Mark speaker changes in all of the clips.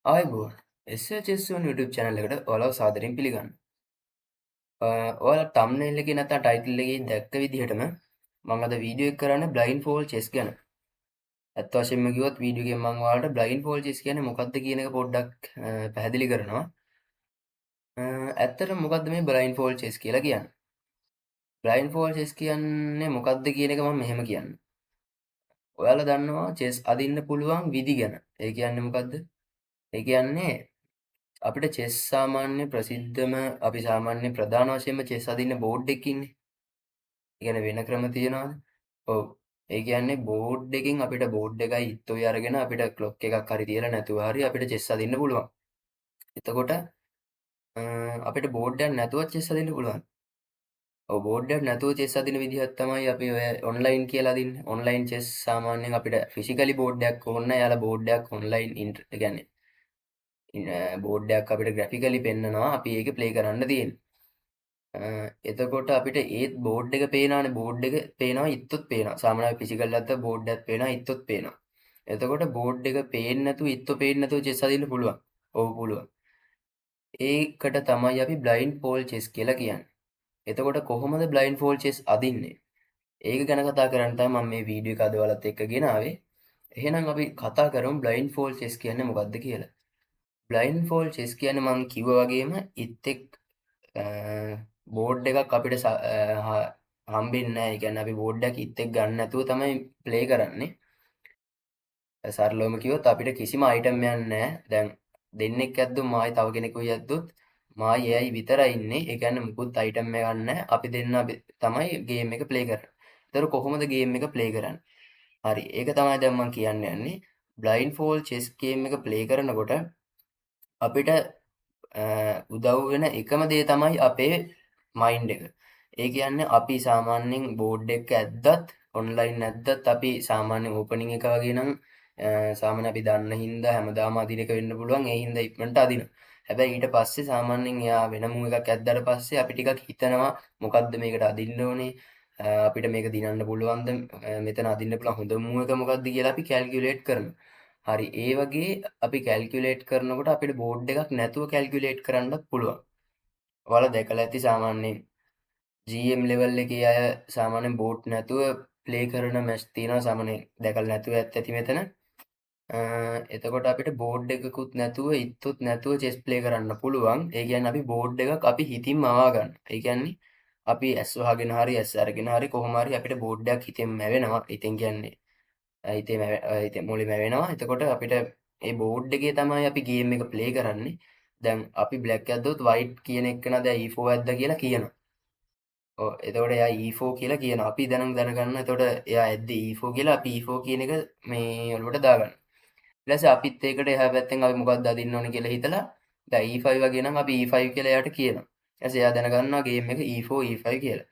Speaker 1: ආයුබෝවන් SHS1 YouTube channel එකට ඔයාලව සාදරයෙන් පිළිගන්නවා. ඔයාලා thumbnail එකේ නැත්නම් title එකේ දැක්ක විදිහටම මම අද වීඩියෝ එක කරන්නේ blindfold chess ගැන. ඇත්ත වශයෙන්ම කිව්වොත් වීඩියෝ එකෙන් මම ඔයාලට blindfold chess කියන්නේ මොකක්ද කියන එක පොඩ්ඩක් පැහැදිලි කරනවා. ඇත්තටම මොකක්ද මේ blindfold chess කියලා කියන්නේ? blindfold chess කියන්නේ මොකක්ද කියන එක මම මෙහෙම කියන්නම්. ඔයාලා දන්නවා chess අදින්න පුළුවන් විදි ගැන. ඒ කියන්නේ මොකද්ද? ඒ කියන්නේ අපිට චෙස් සාමාන්‍ය ප්‍රසිද්ධම අපි සාමාන්‍ය ප්‍රධාන වශයෙන්ම චෙස් අදින්න බෝඩ් එකක ඉන්නේ. ඒ කියන්නේ වෙන ක්‍රම තියනවාද? ඔව්. ඒ කියන්නේ බෝඩ් එකකින් අපිට බෝඩ් එකයි ඉත්තෝයි අරගෙන අපිට ක්ලොක් එකක් හරි තියලා නැතුව හරි අපිට චෙස් අදින්න පුළුවන්. එතකොට අපිට බෝඩ් එකක් නැතුව චෙස් අදින්න පුළුවන්. ඔව් බෝඩ් එකක් නැතුව චෙස් අදින විදිහක් තමයි අපි ඔය ඔන්ලයින් කියලා අදින්නේ. ඔන්ලයින් චෙස් සාමාන්‍යයෙන් අපිට ෆිසිකලි බෝඩ් එකක් ඕන නැහැ. යාලා බෝඩ් එකක් ඔන්ලයින් ඒ කියන්නේ බෝඩ් එකක් අපිට ග්‍රැෆිකලි පෙන්නනවා. අපි ඒක ප්ලේ කරන්න තියෙන්නේ. එතකොට අපිට ඒත් බෝඩ් එක පේනවනේ බෝඩ් එක පේනවා ඉත්තොත් පේනවා. සාමාන්‍ය ෆිසිකල් ඇත්ත බෝඩ් එකත් පේනවා ඉත්තොත් පේනවා. එතකොට බෝඩ් එක පේන්නේ නැතුව ඉත්තෝ පේන්නේ නැතුව චෙස් අදින්න පුළුවන්. ඔව් පුළුවන්. ඒකට තමයි අපි බ්ලයින්ඩ් ෆෝල්ඩ් චෙස් කියලා කියන්නේ. එතකොට කොහොමද බ්ලයින්ඩ් ෆෝල්ඩ් චෙස් අදින්නේ? ඒක ගැන කතා කරන්න තමයි මම මේ වීඩියෝ එක අද ඔයාලත් එක්ක ගෙනාවේ. එහෙනම් අපි කතා කරමු බ්ලයින්ඩ් ෆෝල්ඩ් චෙස් කියන්නේ මොකක්ද කියලා. බ්ලයින්ඩ් ෆෝල්ඩ් චෙස් කියන්නේ මම කිව්වා වගේම ඉත්තෙක් බෝඩ් එකක් අපිට හම්බෙන්නේ නැහැ. ඒ කියන්නේ අපි බෝඩ් එකක් ඉත්තෙක් ගන්න නැතුව තමයි ප්ලේ කරන්නේ. සරලවම කිව්වොත් අපිට කිසිම අයිටම් එකක් නැහැ. දැන් දෙන්නෙක් ඇද්දුම් මායි තව කෙනෙකුයි ඇද්දුත් මායි එයයි විතරයි ඉන්නේ. ඒ කියන්නේ මුකුත් අයිටම් එකක් නැහැ. අපි දෙන්න තමයි ගේම් එක ප්ලේ කරන්නේ. ඒතර කොහොමද ගේම් එක ප්ලේ කරන්නේ? හරි. ඒක තමයි දැන් මම කියන්න යන්නේ. බ්ලයින්ඩ් ෆෝල්ඩ් චෙස් ගේම් එක ප්ලේ කරනකොට අපිට උදව් වෙන එකම දේ තමයි අපේ මයින්ඩ් එක. ඒ කියන්නේ අපි සාමාන්‍යයෙන් බෝඩ් එක ඇද්දත් ඔන්ලයින් නැද්දත් අපි සාමාන්‍ය ඕපනින් එක වගේ නම් සාමාන්‍ය අපි දන්න හින්දා හැමදාම අදින එක වෙන්න පුළුවන්. ඒ හින්දා ඉක්මනට අදිනවා. හැබැයි ඊට පස්සේ සාමාන්‍යයෙන් එයා වෙන මූ එකක් ඇද්දාට පස්සේ අපි ටිකක් හිතනවා මොකද්ද මේකට අදින්න ඕනේ? අපිට මේක දිනන්න පුළුවන්ද? මෙතන අදින්න පුළුවන් හොඳ මූ එක මොකක්ද කියලා අපි කැල්කියුලේට් කරනවා. හරි ඒ වගේ අපි කැල්කියුලේට් කරනකොට අපිට බෝඩ් එකක් නැතුව කැල්කියුලේට් කරන්නත් පුළුවන්. ඔයාලා දැකලා ඇති සාමාන්‍යයෙන් GM ලෙවල් එකේ අය සාමාන්‍යයෙන් බෝඩ් නැතුව ප්ලේ කරන මැච් තියෙනවා සාමාන්‍යයෙන් දැකලා නැතුව ඇති මෙතන. එතකොට අපිට බෝඩ් එකකුත් නැතුව ඉත්තුත් නැතුව චෙස් ප්ලේ කරන්න පුළුවන්. ඒ කියන්නේ අපි බෝඩ් එකක් අපි හිතින් මවා ගන්න. ඒ කියන්නේ අපි ඇස් වහගෙන හරි ඇස් අරගෙන හරි කොහොම හරි අපිට බෝඩ් එකක් හිතෙන් මැවෙනවා. ඉතින් කියන්නේ හිතේ මොලේ මැවෙනවා. එතකොට අපිට ඒ බෝඩ් එකේ තමයි අපි ගේම් එක ප්ලේ කරන්නේ. දැන් අපි බ්ලැක් ඇද්දොත් වයිට් කියන එක්කන දැන් E4 ඇද්ද කියලා කියනවා. ඔව් එතකොට එයා E4 කියලා කියනවා. අපි දැනගන්න. එතකොට එයා ඇද්දේ E4 කියලා අපි E4 කියන එක මේ ඔලුවට දාගන්නවා. ඊට පස්සේ අපිත් ඒකට එහා පැත්තෙන් අපි මොකක්ද අදින්න ඕනේ කියලා හිතලා දැන් E5 වගේ නම් අපි E5 කියලා එයාට කියනවා. ඊට පස්සේ එයා දැනගන්නවා ගේම් එක E4 E5 කියලා.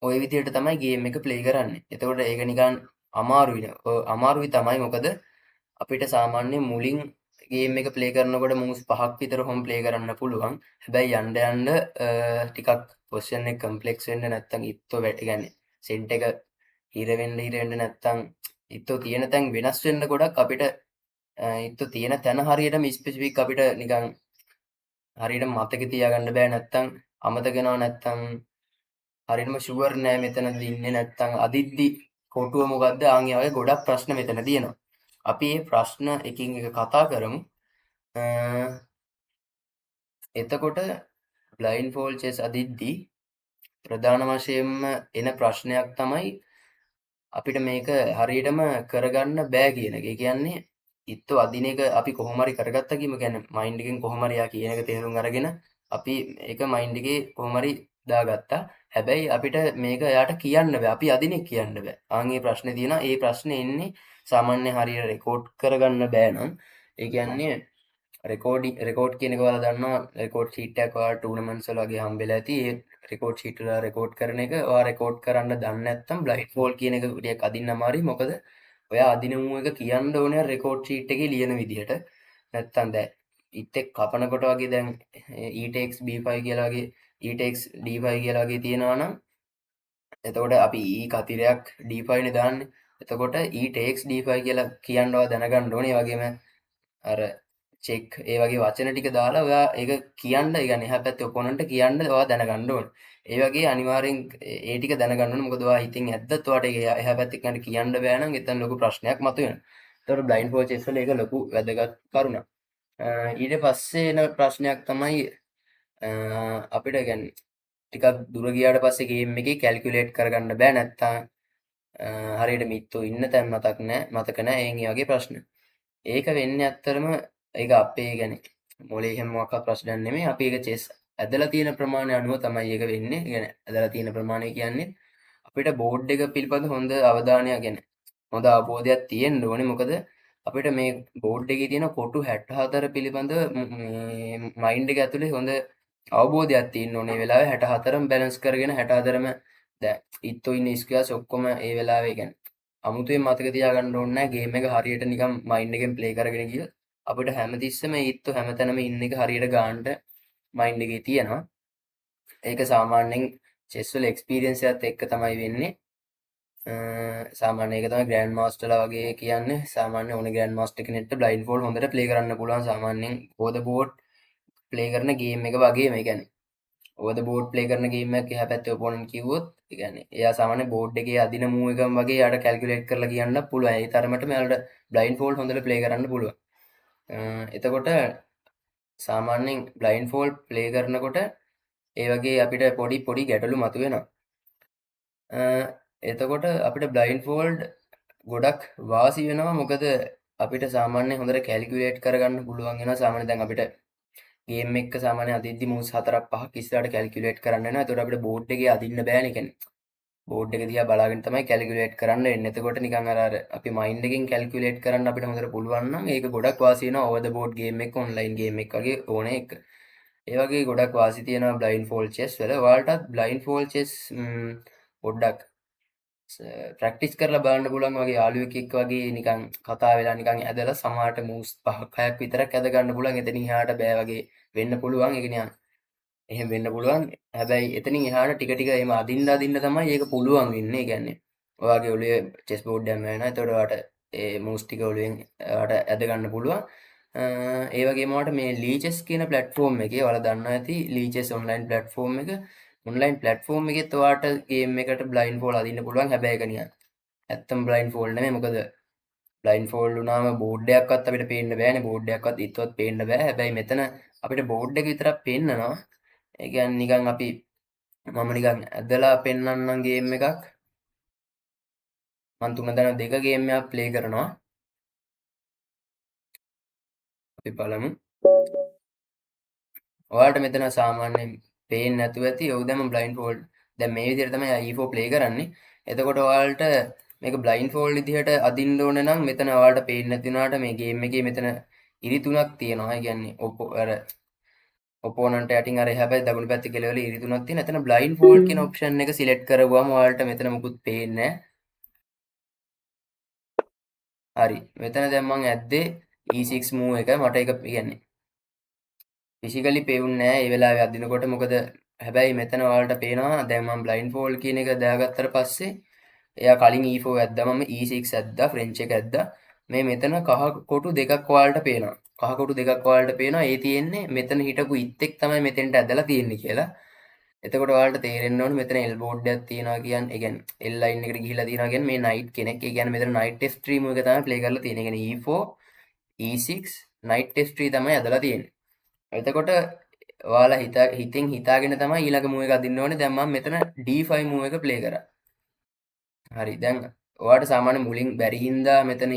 Speaker 1: ওই විදිහට තමයි ගේම් එක ප්ලේ කරන්නේ. එතකොට ඒක නිකන් අමාරුයි. අමාරුයි තමයි මොකද අපිට සාමාන්‍යයෙන් මුලින් ගේම් එක ප්ලේ කරනකොට මූව්ස් 5ක් විතර හොම් ප්ලේ කරන්න පුළුවන්. හැබැයි යන්න යන්න ටිකක් පොසිෂන් එක කම්ප්ලෙක්ස් වෙන්න නැත්තම් ඉත්තෝ කියන්නේ සෙන්ට් එක හිර වෙන්න නැත්තම් ඉත්තෝ තියෙන තැන් වෙනස් වෙන්න ගොඩක් අපිට ඉත්තෝ තියෙන තැන හරියටම ස්පෙસિෆික් අපිට නිකන් හරියට මතකේ තියාගන්න බෑ නැත්තම් අමතක වෙනවා නැත්තම් හරියටම ෂුවර් නෑ මෙතනද ඉන්නේ නැත්තම් අදිද්දි කොටුව මොකද්ද ආන් ඒ වගේ ගොඩක් ප්‍රශ්න මෙතන තියෙනවා. අපි මේ ප්‍රශ්න එකින් එක කතා කරමු. අ එතකොට බ්ලයින්ඩ් ෆෝල්ඩ් චෙස් අදිද්දී ප්‍රධාන වශයෙන්ම එන ප්‍රශ්නයක් තමයි අපිට මේක හරියටම කරගන්න බෑ කියන එක. ඒ කියන්නේ ඉත්තෝ අදින එක අපි කොහොම හරි කරගත්තා කියමු. කියන්නේ මයින්ඩ් එකෙන් කොහොම හරි යා කියන එක තේරුම් අරගෙන අපි ඒක මයින්ඩ් එකේ කොහොම හරි දාගත්තා. හැබැයි අපිට මේක එයාට කියන්න බෑ. අපි අදින එක කියන්න බෑ. ආන් මේ ප්‍රශ්නේ තියෙනවා. ඒ ප්‍රශ්නේ එන්නේ සාමාන්‍ය හරියට රෙකෝඩ් කරගන්න බෑ නම් ඒ කියන්නේ රෙකෝඩ් කියන එක ඔයාලා දන්නවා රෙකෝඩ් ෂීට් එකක් ඔයාලා ටූර්නමන්ට්ස් වල වගේ හම්බෙලා ඇති ඒ රෙකෝඩ් ෂීට් වල රෙකෝඩ් කරන එක ඔයා රෙකෝඩ් කරන්න දන්නේ නැත්නම් බ්ලයින්ඩ් ෆෝල්ඩ් කියන එක ටිකක් අදින්න අමාරුයි මොකද ඔයා අදින මූ එක කියන්න ඕනේ රෙකෝඩ් ෂීට් එකේ ලියන විදිහට නැත්නම් දැන් ඉත් එක් කපනකොට වගේ දැන් e takes b5 කියලා වගේ e takes d5 කියලා වගේ තියෙනවා නම් එතකොට අපි e කතිරයක් d5 නේ දාන්නේ එතකොට e takes d5 කියලා කියන්න ඔයා දැනගන්න ඕනේ ඒ වගේම අර චෙක් ඒ වගේ වචන ටික දාලා ඔයා ඒක කියන්න ඒ කියන්නේ එහා පැත්තේ ඔපොනන්ට් කියන්න ඔයා දැනගන්න ඕනේ. ඒ වගේ අනිවාර්යෙන් ඒ ටික දැනගන්න ඕනේ. මොකද ඔයා හිතින් ඇද්දත් ඔයාට ඒක එහා පැත්තේ කෙනාට කියන්න බෑ නම් එතන ලොකු ප්‍රශ්නයක් මතුවෙනවා. ඒතකොට බ්ලයින්ඩ් ෆෝල් චෙස් වල ඒක ලොකු වැදගත් කරුණක්. ඊට පස්සේ එන ප්‍රශ්නයක් තමයි අපිට කියන්නේ ටිකක් දුර ගියාට පස්සේ ගේම් එකේ කැල්කියුලේට් කරගන්න බෑ නැත්තම් හරියට මිත්තෝ ඉන්න තැන් මතක නෑ ඒ වගේ ප්‍රශ්න. ඒක වෙන්නේ ඇත්තටම ඒක අපේ يعني මොලේ එහෙම මොකක්වත් ප්‍රශ්නයක් නෙමෙයි. අපි ඒක චෙස් ඇදලා තියෙන ප්‍රමාණය අනුව තමයි ඒක වෙන්නේ. يعني ඇදලා තියෙන ප්‍රමාණය කියන්නේ අපිට බෝඩ් එක පිළිබඳ හොඳ අවධානයක් يعني හොඳ අවබෝධයක් තියෙන්න ඕනේ. මොකද අපිට මේ බෝඩ් එකේ තියෙන කොටු 64 පිළිබඳව මේ මයින්ඩ් එක ඇතුලේ හොඳ අවබෝධයක් තියෙන්න ඕනේ. ඒ වෙලාවේ 64ම බැලන්ස් කරගෙන 64ම දැන් ඉත්තෝ ඉන්න ස්ක්වයර්ස් ඔක්කොම ඒ වෙලාවේ يعني අමුතුවෙන් මතක තියාගන්න ඕනේ නැහැ. ගේම් එක හරියට නිකන් මයින්ඩ් එකෙන් ප්ලේ කරගෙන ගියොත් අපිට හැමතිස්සෙම ඉත්තෝ හැමතැනම ඉන්න එක හරියට ගන්නට මයින්ඩ් එකේ තියෙනවා. ඒක සාමාන්‍යයෙන් චෙස් වල එක්ස්පීරියන්ස් එකත් එක්ක තමයි වෙන්නේ. සාමාන්‍ය ඒක තමයි ග්‍රෑන්ඩ් මාස්ටර්ලා වගේ කියන්නේ. සාමාන්‍ය ඕන ග්‍රෑන්ඩ් මාස්ටර් කෙනෙක්ට බ්ලයින්ඩ් ෆෝල්ඩ් හොඳට ප්ලේ කරන්න පුළුවන්. සාමාන්‍යයෙන් ඕවර් ද බෝඩ් ප්ලේ කරන ගේම් එක වගේම. ඒ කියන්නේ ඕවර් ද බෝඩ් ප්ලේ කරන ගේම් එකක් එහා පැත්තේ ඔපොනන්ට් කිව්වොත් ඒ කියන්නේ එයා සාමාන්‍ය බෝඩ් එකේ අදින මූව් එකම වගේ යාට කැල්කියුලේට් කරලා කියන්න පුළුවන්. ඒ තරමටම යාට බ්ලයින්ඩ් ෆෝල්ඩ් හොඳට ප්ලේ කරන්න පුළුවන්. එතකොට සාමාන්‍යයෙන් බ්ලයින්ඩ් ෆෝල්ඩ් ප්ලේ කරනකොට ඒ වගේ අපිට පොඩි ගැටලු මතුවෙනවා. එතකොට අපිට බ්ලයින්ඩ් ෆෝල්ඩ් ගොඩක් වාසි වෙනවා. මොකද අපිට සාමාන්‍යයෙන් හොඳට කැල්කියුලේට් කරගන්න පුළුවන් වෙනවා. සාමාන්‍යයෙන් දැන් අපිට ගේම් එක සාමාන්‍යයෙන් අදිද්දි මූව්ස් 4ක් 5ක් ඉස්සරහට කැල්කියුලේට් කරන්න වෙනවා. එතකොට අපිට බෝඩ් එකේ අදින්න බෑනේ. කියන්නේ බෝඩ් එක දිහා බලාගෙන තමයි කැල්කියුලේට් කරන්න වෙන්නේ. එතකොට නිකන් අර අපි මයින්ඩ් එකෙන් කැල්කියුලේට් කරන්න අපිට හොඳට පුළුවන් නම් ඒක ගොඩක් වාසි වෙනවා ඕවර් ද බෝඩ් ගේම් එක ඔන්ලයින් ගේම් එක වගේ ඕනේ එක. ඒ වගේ ගොඩක් වාසි තියෙනවා බ්ලයින්ඩ් ෆෝල්ඩ් චෙස් වල. ඔයාලටත් බ්ලයින්ඩ් ෆෝල්ඩ් චෙස් පොඩ්ඩක් ප්‍රැක්ටිස් කරලා බලන්න පුළුවන් වගේ යාළුවෙක් එක්ක වගේ නිකන් කතා වෙලා නිකන් ඇදලා සමහරට මූව්ස් 5ක් 6ක් විතරක් ඇද ගන්න පුළුවන්. එතනින් එහාට බෑ වගේ වෙන්න පුළුවන්. ඒක නිකන් එහෙම වෙන්න පුළුවන්. හැබැයි එතනින් එහාට ටික ටික එහෙම අදින්න තමයි ඒක පුළුවන් වෙන්නේ. ඒ කියන්නේ ඔයාගේ ඔළුවේ චෙස් බෝඩ් එකක් වෙනවා. එතකොට ඔයාට ඒ මූව්ස් ටික ඔළුවෙන් ඔයාට ඇද ගන්න පුළුවන්. ඒ වගේම ඔයාට මේ ලීචෙස් කියන ප්ලැට්ෆෝම් එකේ ඔයාලා දන්නවා ඇති ලීචෙස් ඔන්ලයින් ප්ලැට්ෆෝම් එක. ඔන්ලයින් ප්ලැට්ෆෝම් එකෙත් ඔයාට ගේම් එකට බ්ලයින්ඩ් ෆෝල්ඩ් අදින්න පුළුවන්. හැබැයි ඒක නිකන් ඇත්තම බ්ලයින්ඩ් ෆෝල්ඩ් නෙමෙයි. මොකද බ්ලයින්ඩ් ෆෝල්ඩ් වුණාම බෝඩ් එකක්වත් අපිට පේන්න බෑනේ. බෝඩ් එකක්වත් ඉත්වත් පේන්න බෑ. හැබැයි මෙතන අපිට බෝඩ් එක විතරක් පේන්නනවා. ඒ කියන්නේ නිකන් අපි මම නිකන් ඇදලා පෙන්නන්නම් ගේම් එකක්. මම 3-2 ගේම් එකක් ප්ලේ කරනවා. අපි බලමු. ඔයාලට මෙතන සාමාන්‍යයෙන් පේන්නේ නැතුව ඇති. ඔව් දැන් මම බ්ලයින්ඩ් ෆෝල්ඩ් දැන් මේ විදිහට තමයි E4 ප්ලේ කරන්නේ. එතකොට ඔයාලට මේක බ්ලයින්ඩ් ෆෝල්ඩ් විදිහට අදින්න ඕනේ නම් මෙතන ඔයාලට පේන්නේ නැති වුණාට මේ ගේම් එකේ මෙතන ඉරි තුනක් තියෙනවා. ඒ කියන්නේ අර ඔපොනන්ට් යටින් අර එහා පැත්තේ දකුණු පැත්තේ කෙළවල ඉරි තුනක් තියෙන. එතන බ්ලයින්ඩ් ෆෝල්ඩ් කියන ඔප්ෂන් එක සිලෙක්ට් කරගුවම ඔයාලට මෙතන මුකුත් පේන්නේ නැහැ. හරි. මෙතන දැන් මම ඇද්දේ E6 move එක. මට ඒක කියන්නේ ෆිසිකලි පේන්නේ නැහැ ඒ වෙලාවේ අදිනකොට. මොකද හැබැයි මෙතන ඔයාලට පේනවා දැන් මම බ්ලයින්ඩ් ෆෝල්ඩ් කියන එක දාගත්තට පස්සේ එයා කලින් E4 ඇද්දා, මම E6 ඇද්දා, ෆ්‍රෙන්ච් එක ඇද්දා. මේ මෙතන කහ කොටු දෙකක් ඔයාලට පේනවා. කහ කොටු දෙකක් ඔයාලට පේනවා. ඒ තියෙන්නේ මෙතන හිටපු ඉත්තෙක් තමයි මෙතෙන්ට ඇදලා තියෙන්නේ කියලා. එතකොට ඔයාලට තේරෙන්න ඕනේ මෙතන L බෝඩ් එකක් තියෙනවා කියන්නේ, ඒ කියන්නේ L ලයින් එකට ගිහිලා තියෙනවා කියන්නේ මේ නයිට් කෙනෙක්. ඒ කියන්නේ මෙතන නයිට් F3 move එක තමයි ප්ලේ කරලා තියෙන්නේ. ඒ කියන්නේ E4 E6 නයිට් F3 තමයි ඇදලා තියෙන්නේ. එතකොට ඔයාලා හිතෙන් හිතාගෙන තමයි ඊළඟ move එක අදින්න ඕනේ. දැන් මම මෙතන D5 move එක ප්ලේ කරා. හරි. දැන් ඔයාලට සාමාන්‍ය මුලින් බැරි හින්දා මෙතන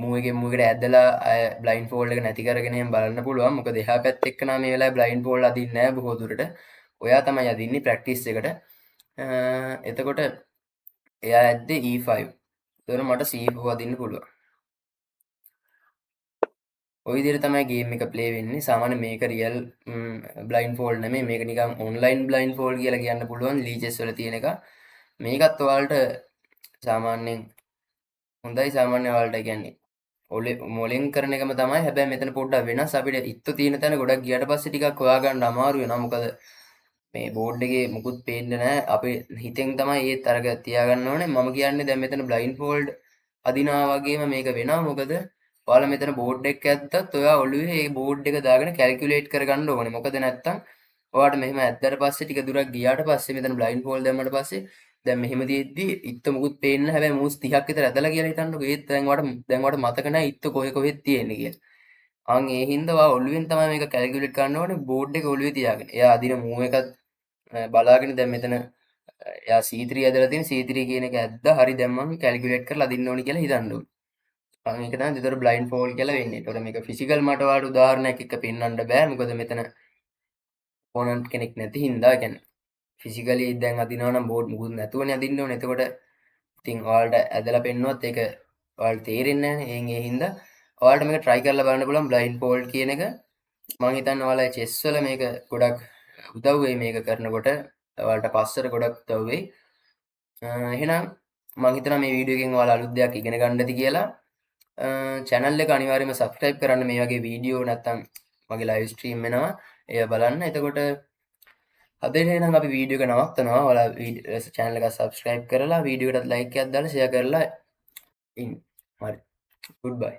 Speaker 1: move එකෙන් move එකට ඇදලා බ්ලයින්ඩ් ෆෝල්ඩ් එක නැති කරගෙන එහෙම බලන්න පුළුවන්. මොකද එහා පැත්තේ එක්කනා මේ වෙලාවේ බ්ලයින්ඩ් ෆෝල්ඩ් අදින්නේ නැහැ බොහෝ දුරට. ඔයා තමයි අදින්නේ ප්‍රැක්ටිස් එකට. එතකොට එයා ඇද්දේ E5. එතකොට මට C4 අදින්න පුළුවන්. ඔය විදිහට තමයි ගේම් එක ප්ලේ වෙන්නේ. සාමාන්‍ය මේක රියල් බ්ලයින්ඩ් ෆෝල්ඩ් නෙමෙයි. මේක නිකන් ඔන්ලයින් බ්ලයින්ඩ් ෆෝල්ඩ් කියලා කියන්න පුළුවන් ලීචෙස් වල තියෙන එක. මේකත් ඔයාලට සාමාන්‍යයෙන් හොඳයි. සාමාන්‍ය ඔයාලට කියන්නේ මොලෙන් කරන එකම තමයි. හැබැයි මෙතන පොඩ්ඩක් වෙනස්. අපිට ඉත්තු තියෙන තැන ගොඩක් ගියට පස්සේ ටිකක් හොයාගන්න අමාරු වෙනවා. මොකද මේ බෝඩ් එකේ මුකුත් පේන්නේ නැහැ. අපි හිතෙන් තමයි ඒත් අරක තියාගන්න ඕනේ. මම කියන්නේ දැන් මෙතන බ්ලයින්ඩ් ෆෝල්ඩ් අදිනවා වගේම මේක වෙනවා. මොකද ඔයාලා මෙතන බෝඩ් එකක් ඇද්දත් ඔයා ඔළුවේ ඒ බෝඩ් එක දාගෙන කැල්කියුලේට් කරගන්න ඕනේ. මොකද නැත්තම් ඔයාට මෙහෙම ඇද්දාට පස්සේ ටික දුරක් ගියාට පස්සේ මෙතන බ්ලයින්ඩ් ෆෝල් දැම්මට පස්සේ දැන් මෙහෙම තියෙද්දි ඉත්ත මුකුත් පේන්නේ නැහැ. හැබැයි මූස් 30ක් විතර ඇදලා කියලා හිතන්නකෝ. ඒත් දැන් ඔයාට මතක නැහැ ඉත්ත කොහෙද තියෙන්නේ කියලා. අන් ඒ හින්දා ඔයා ඔළුවෙන් තමයි මේක කැල්කියුලේට් කරන්න ඕනේ බෝඩ් එක ඔළුවේ තියාගෙන. එයා අදින මූව් එකත් බලාගෙන දැන් මෙතන එයා C3 ඇදලා තියෙන C3 කියන එක ඇද්දා. හරි දැන් මම කැල්කියුලේට් කරලා අදින්න ඕනේ කියලා හිතන්න ඕනේ. අන්න ඒක තමයි ඒතර බ්ලයින්ඩ් ෆෝල් කියලා වෙන්නේ. ඒතකොට මේක ෆිසිකල් මට ඔයාලට උදාහරණයක් එක්ක පෙන්වන්න බෑ. මොකද මෙතන ඕනන්ට් කෙනෙක් නැති හින්දා. ඒ කියන්නේ ෆිසිකලි දැන් අදිනවා නම් බෝඩ් මුකුත් නැතුවනේ අදින්න ඕනේ. එතකොට ඉතින් ඔයාලට ඇදලා පෙන්නුවත් ඒක ඔයාලට තේරෙන්නේ නැහනේ. ඒ හින්දා ඔයාලට මේක try කරලා බලන්න පුළුවන් බ්ලයින්ඩ් ෆෝල්ඩ් කියන එක. මම හිතන්නේ ඔයාලා චෙස් වල මේක ගොඩක් උදව් වෙයි මේක කරනකොට. ඔයාලට පස්සට ගොඩක් උදව් වෙයි. එහෙනම් මම හිතනවා මේ වීඩියෝ එකෙන් ඔයාලා අලුත් දෙයක් ඉගෙන ගන්න ඇති කියලා. channel එක අනිවාර්යයෙන්ම subscribe කරන්න. මේ වගේ වීඩියෝ නැත්තම් මගේ live stream වෙනවා. එය බලන්න. එතකොට අද එහෙනම් අපි වීඩියෝ එක නවත්තනවා. ඔයාලා channel එක subscribe කරලා වීඩියෝ එකට like එකක් දාලා share කරලා ඉන්න. හරි. goodbye.